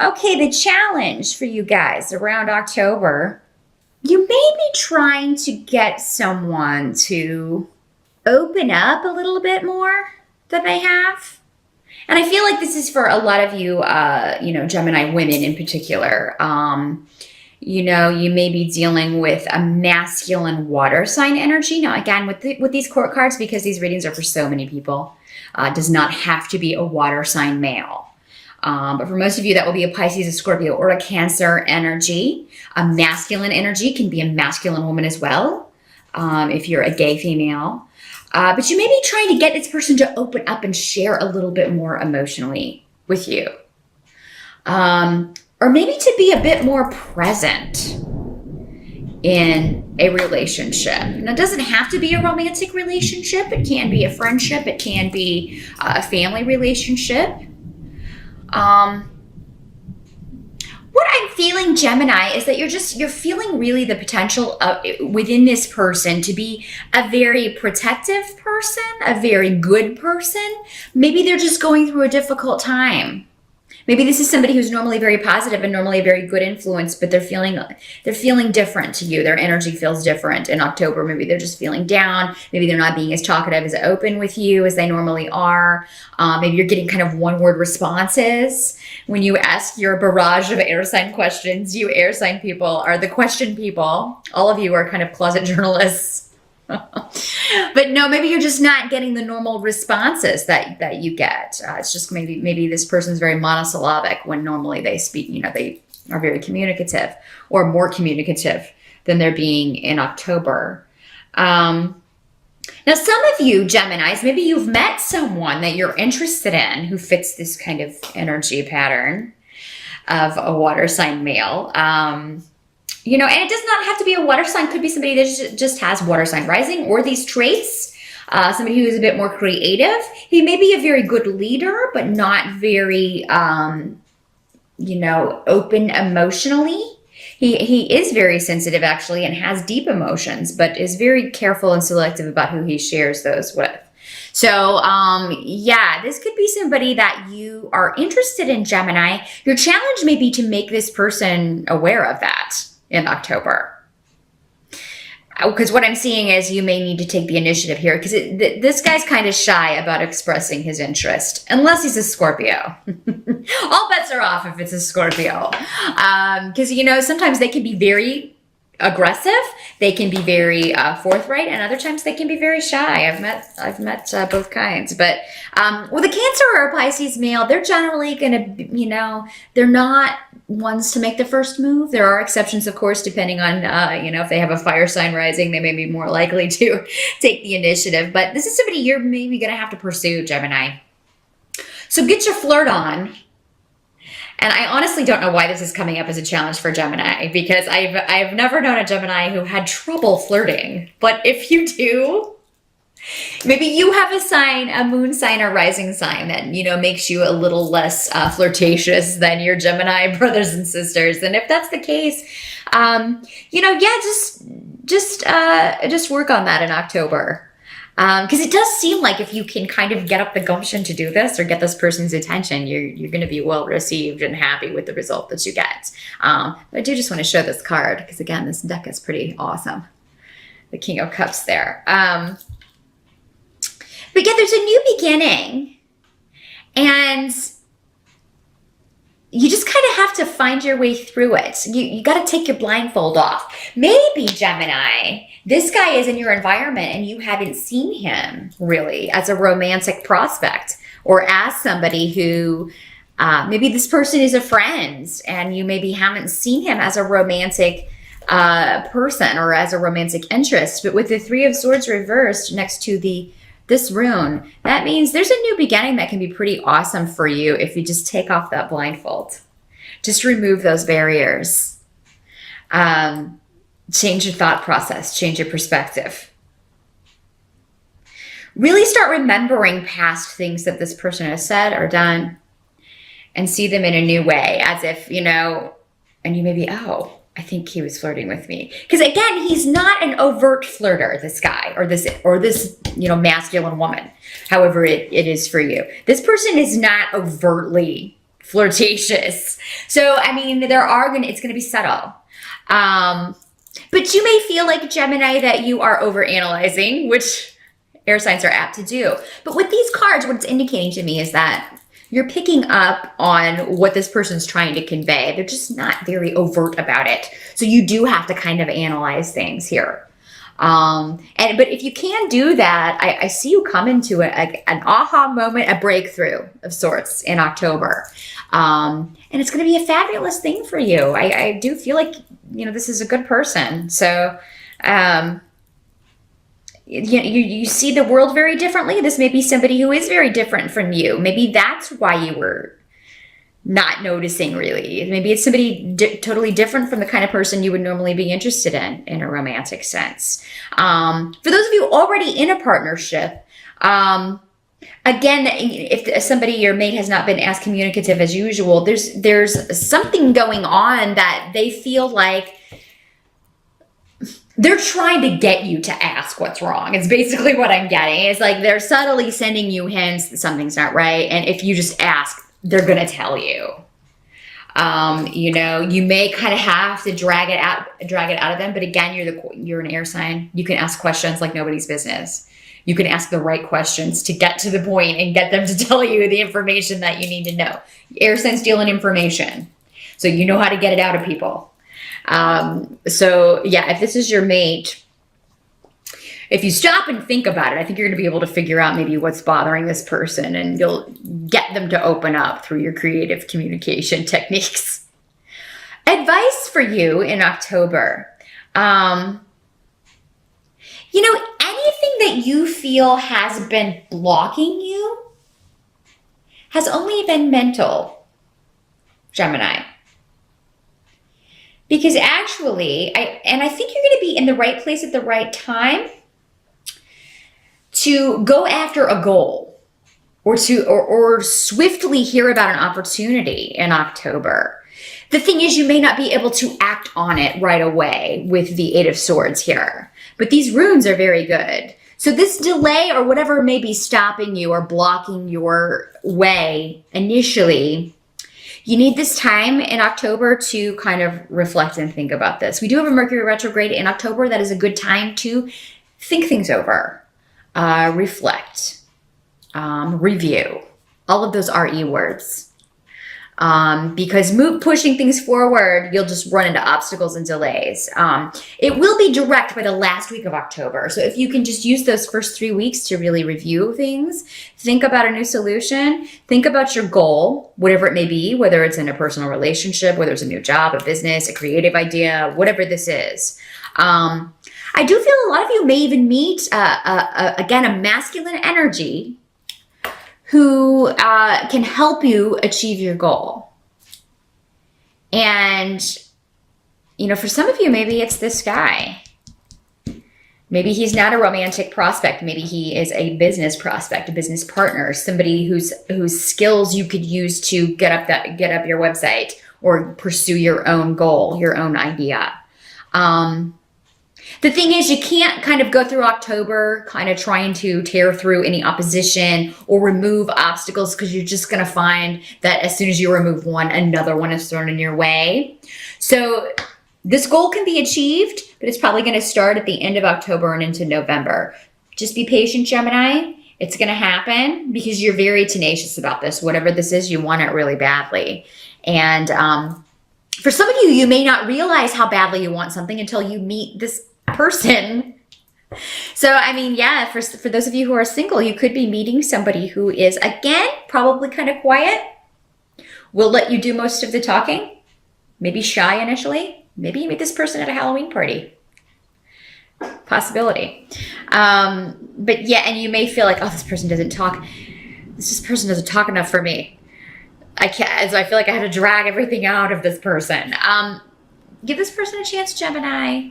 Okay, the challenge for you guys around October, you may be trying to get someone to open up a little bit more than they have. And I feel like this is for a lot of you, Gemini women in particular. You may be dealing with a masculine water sign energy. Now, again, with these court cards, because these readings are for so many people, does not have to be a water sign male. But for most of you, that will be a Pisces, a Scorpio, or a Cancer energy. A masculine energy can be a masculine woman as well, if you're a gay female. But you may be trying to get this person to open up and share a little bit more emotionally with you. Or maybe to be a bit more present in a relationship. And it doesn't have to be a romantic relationship. It can be a friendship. It can be a family relationship. What I'm feeling, Gemini, is that you're feeling really the potential of, within this person, to be a very protective person, a very good person. Maybe they're just going through a difficult time. Maybe this is somebody who's normally very positive and normally a very good influence, but they're feeling different to you. Their energy feels different in October. Maybe they're just feeling down. Maybe they're not being as talkative, as open with you as they normally are. Maybe you're getting kind of one-word responses when you ask your barrage of air sign questions. You air sign people are the question people. All of you are kind of closet journalists. But no, maybe you're just not getting the normal responses that you get. It's just maybe this person's very monosyllabic when normally they speak, they are very communicative or more communicative than they're being in October. Now, some of you Geminis, maybe you've met someone that you're interested in who fits this kind of energy pattern of a water sign male. And it does not have to be a water sign. Could be somebody that just has water sign rising or these traits. Somebody who is a bit more creative. He may be a very good leader, but not very, open emotionally. He is very sensitive, actually, and has deep emotions, but is very careful and selective about who he shares those with. So, this could be somebody that you are interested in, Gemini. Your challenge may be to make this person aware of that in October. Because what I'm seeing is you may need to take the initiative here, because this guy's kind of shy about expressing his interest, unless he's a Scorpio. All bets are off if it's a Scorpio. Because, sometimes they can be very aggressive, they can be very forthright, and other times they can be very shy. I've met both kinds. But with a Cancer or a Pisces male, they're generally going to, they're not ones to make the first move. There are exceptions, of course, depending on, if they have a fire sign rising, they may be more likely to take the initiative. But this is somebody you're maybe going to have to pursue, Gemini. So get your flirt on. And I honestly don't know why this is coming up as a challenge for Gemini, because I've never known a Gemini who had trouble flirting. But if you do, maybe you have a sign, a moon sign or rising sign that, makes you a little less flirtatious than your Gemini brothers and sisters. And if that's the case, just work on that in October. Because it does seem like if you can kind of get up the gumption to do this or get this person's attention, you're going to be well received and happy with the result that you get. But I do just want to show this card because, again, this deck is pretty awesome. The King of Cups there. But yeah, there's a new beginning. And you just kind of have to find your way through it. You got to take your blindfold off. Maybe, Gemini, this guy is in your environment and you haven't seen him really as a romantic prospect, or as somebody who, maybe this person is a friend and you maybe haven't seen him as a romantic person or as a romantic interest. But with the Three of Swords reversed next to this rune, that means there's a new beginning that can be pretty awesome for you if you just take off that blindfold. Just remove those barriers. Change your thought process, change your perspective. Really start remembering past things that this person has said or done and see them in a new way, as if, and you may be, oh, I think he was flirting with me. Because again, he's not an overt flirter, this guy, or this, masculine woman, however it is for you. This person is not overtly flirtatious. So, I mean, it's going to be subtle. But you may feel like, Gemini, that you are overanalyzing, which air signs are apt to do. But with these cards, what it's indicating to me is that you're picking up on what this person's trying to convey. They're just not very overt about it. So you do have to kind of analyze things here. But if you can do that, I see you come into an aha moment, a breakthrough of sorts in October. And it's going to be a fabulous thing for you. I do feel like, this is a good person. So, you see the world very differently. This may be somebody who is very different from you. Maybe that's why you were not noticing, really. Maybe it's somebody totally different from the kind of person you would normally be interested in a romantic sense. For those of you already in a partnership, again, if somebody, your mate, has not been as communicative as usual, there's something going on that they feel like they're trying to get you to ask what's wrong. It's basically what I'm getting. It's like they're subtly sending you hints that something's not right. And if you just ask, they're going to tell you. You may kind of have to drag it out of them. But again, you're an air sign. You can ask questions like nobody's business. You can ask the right questions to get to the point and get them to tell you the information that you need to know. Air signs deal in information. So you know how to get it out of people. So yeah, if this is your mate, if you stop and think about it, I think you're going to be able to figure out maybe what's bothering this person, and you'll get them to open up through your creative communication techniques. Advice for you in October. Anything that you feel has been blocking you has only been mental, Gemini. Because actually, I think you're going to be in the right place at the right time to go after a goal or swiftly hear about an opportunity in October. The thing is, you may not be able to act on it right away with the Eight of Swords here, but these runes are very good. So this delay or whatever may be stopping you or blocking your way initially, you need this time in October to kind of reflect and think about this. We do have a Mercury retrograde in October. That is a good time to think things over, reflect, review. All of those RE words. Because pushing things forward, you'll just run into obstacles and delays. It will be direct by the last week of October. So if you can just use those first 3 weeks to really review things, think about a new solution, think about your goal, whatever it may be, whether it's in a personal relationship, whether it's a new job, a business, a creative idea, whatever this is. I do feel a lot of you may even meet, again, a masculine energy who can help you achieve your goal. And, for some of you, maybe it's this guy. Maybe he's not a romantic prospect. Maybe he is a business prospect, a business partner, somebody whose skills you could use to get up your website or pursue your own goal, your own idea. The thing is, you can't kind of go through October kind of trying to tear through any opposition or remove obstacles, because you're just going to find that as soon as you remove one, another one is thrown in your way. So this goal can be achieved, but it's probably going to start at the end of October and into November. Just be patient, Gemini. It's going to happen because you're very tenacious about this. Whatever this is, you want it really badly. And for some of you, you may not realize how badly you want something until you meet this person. So, for those of you who are single, you could be meeting somebody who is, again, probably kind of quiet, will let you do most of the talking, maybe shy initially. Maybe you meet this person at a Halloween party. Possibility. But yeah, and you may feel like, oh, this person doesn't talk. This person doesn't talk enough for me. I can't, so I feel like I had to drag everything out of this person. Give this person a chance, Gemini.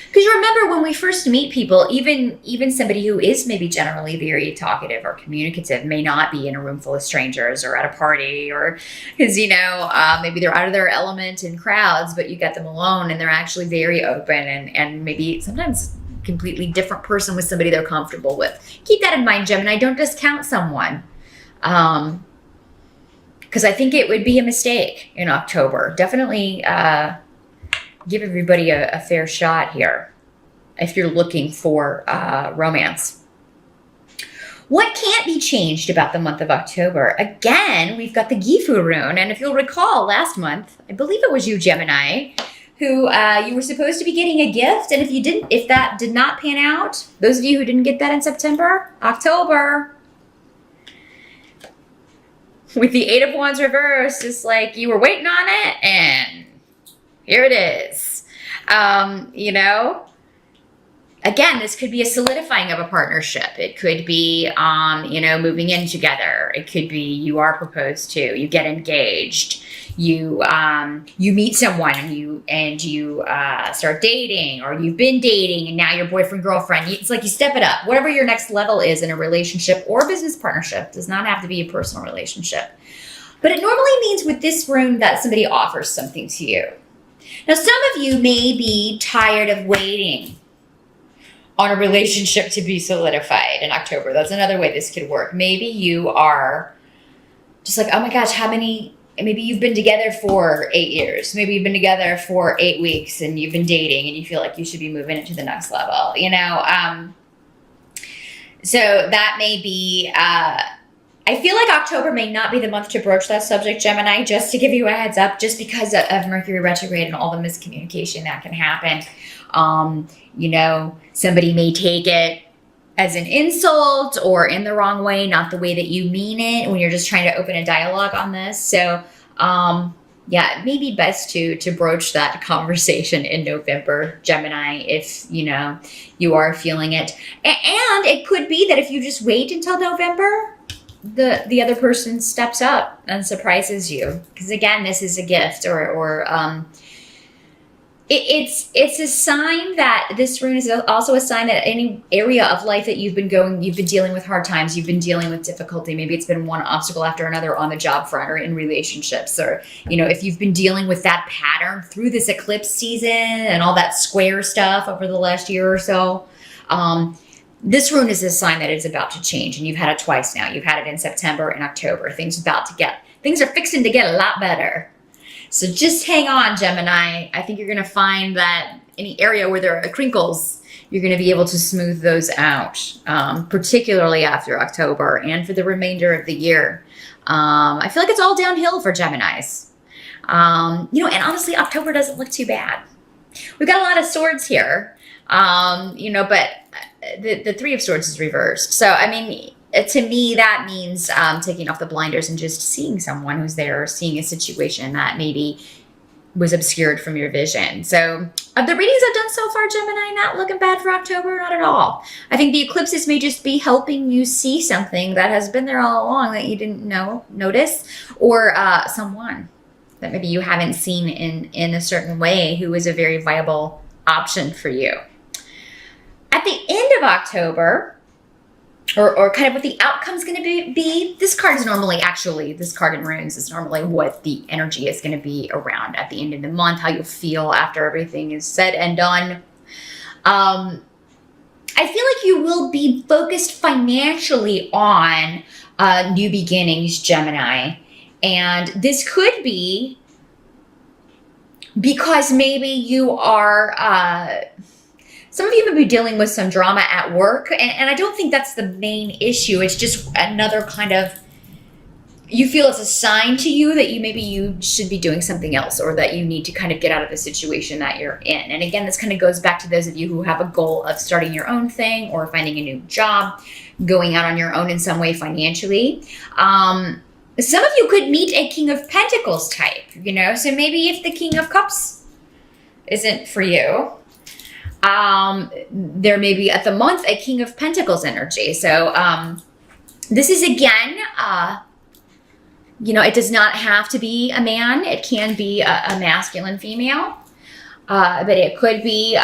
Because you remember, when we first meet people, even somebody who is maybe generally very talkative or communicative may not be in a room full of strangers or at a party, or because, maybe they're out of their element in crowds, but you get them alone and they're actually very open and maybe sometimes completely different person with somebody they're comfortable with. Keep that in mind, Gemini. Don't discount someone. because I think it would be a mistake in October. Definitely give everybody a fair shot here if you're looking for romance. What can't be changed about the month of October? Again, we've got the Gifu rune. And if you'll recall last month, I believe it was you, Gemini, who you were supposed to be getting a gift. And if that did not pan out, those of you who didn't get that in September, October, with the Eight of Wands reversed, it's like you were waiting on it and here it is. You know, again, this could be a solidifying of a partnership. It could be, you know, moving in together. It could be you are proposed to, you get engaged, you meet someone and you start dating, or you've been dating and now you're boyfriend, girlfriend. It's like you step it up. Whatever your next level is in a relationship or business partnership, does not have to be a personal relationship. But it normally means with this rune that somebody offers something to you. Now, some of you may be tired of waiting on a relationship to be solidified in October. That's another way this could work. Maybe you are just like, oh my gosh, maybe you've been together for 8 years. Maybe you've been together for 8 weeks and you've been dating and you feel like you should be moving it to the next level, you know? So that may be, I feel like October may not be the month to broach that subject, Gemini, just to give you a heads up, just because of Mercury retrograde and all the miscommunication that can happen. You know, somebody may take it as an insult or in the wrong way, not the way that you mean it when you're just trying to open a dialogue on this. So, yeah, it may be best to broach that conversation in November, Gemini, if, you know, you are feeling it. And it could be that if you just wait until November, the other person steps up and surprises you. Because again, this is a gift or it's a sign that this rune is also a sign that any area of life that you've been dealing with hard times, you've been dealing with difficulty. Maybe it's been one obstacle after another on the job front or in relationships, or, you know, if you've been dealing with that pattern through this eclipse season and all that square stuff over the last year or so, this rune is a sign that it's about to change. And you've had it twice now. You've had it in September and October. Things are fixing to get a lot better. So just hang on, Gemini. I think you're going to find that any area where there are crinkles, you're going to be able to smooth those out, particularly after October and for the remainder of the year. I feel like it's all downhill for Geminis. You know, and honestly, October doesn't look too bad. We've got a lot of swords here, you know, but the Three of Swords is reversed. So, I mean, to me, that means taking off the blinders and just seeing someone who's there, or seeing a situation that maybe was obscured from your vision. So of the readings I've done so far, Gemini, not looking bad for October, not at all. I think the eclipses may just be helping you see something that has been there all along that you didn't notice, or someone that maybe you haven't seen in a certain way who is a very viable option for you. At the end of October, or kind of what the outcome's going to be, this card in runes is normally what the energy is going to be around at the end of the month, how you'll feel after everything is said and done. I feel like you will be focused financially on new beginnings, Gemini. And this could be because maybe you are... some of you may be dealing with some drama at work, and I don't think that's the main issue. It's just another kind of, you feel it's a sign to you that you should be doing something else, or that you need to kind of get out of the situation that you're in. And again, this kind of goes back to those of you who have a goal of starting your own thing or finding a new job, going out on your own in some way financially. Some of you could meet a King of Pentacles type, you know, so maybe if the King of Cups isn't for you, there may be at the month a King of Pentacles energy. So this is, again, you know, it does not have to be a man. It can be a masculine female, but it could be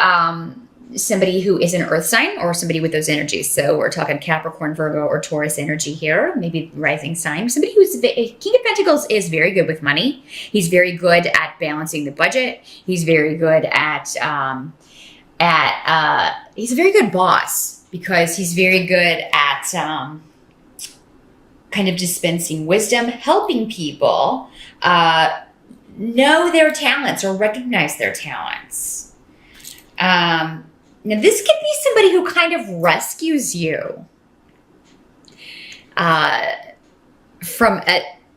somebody who is an earth sign or somebody with those energies. So we're talking Capricorn, Virgo, or Taurus energy here, maybe rising sign. Somebody who's King of Pentacles is very good with money. He's very good at balancing the budget. He's very good at he's a very good boss, because he's very good at kind of dispensing wisdom, helping people know their talents or recognize their talents. Now, this could be somebody who kind of rescues you from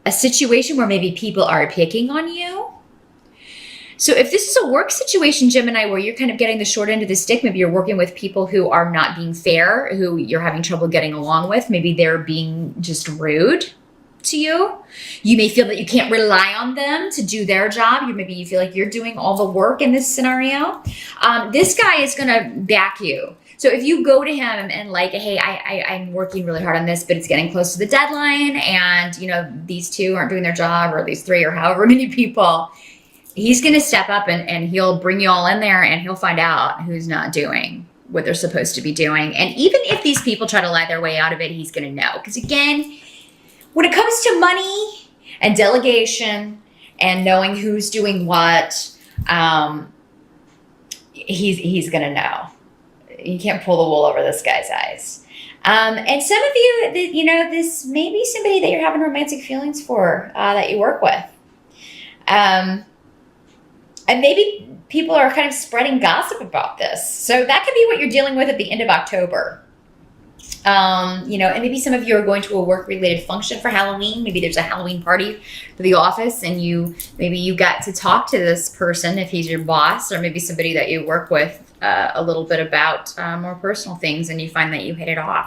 a situation where maybe people are picking on you. So if this is a work situation, Gemini, where you're kind of getting the short end of the stick, maybe you're working with people who are not being fair, who you're having trouble getting along with, maybe they're being just rude to you. You may feel that you can't rely on them to do their job. Maybe you feel like you're doing all the work in this scenario. This guy is going to back you. So if you go to him and like, hey, I'm working really hard on this, but it's getting close to the deadline, and you know these two aren't doing their job, or these three, or however many people, he's going to step up and he'll bring you all in there, and he'll find out who's not doing what they're supposed to be doing. And even if these people try to lie their way out of it, he's going to know. Because again, when it comes to money and delegation and knowing who's doing what, he's going to know. You can't pull the wool over this guy's eyes. And some of you, you know, this may be somebody that you're having romantic feelings for, that you work with. And maybe people are kind of spreading gossip about this. So that could be what you're dealing with at the end of October. You know, and maybe some of you are going to a work-related function for Halloween. Maybe there's a Halloween party for the office, and maybe you got to talk to this person if he's your boss, or maybe somebody that you work with a little bit about more personal things, and you find that you hit it off.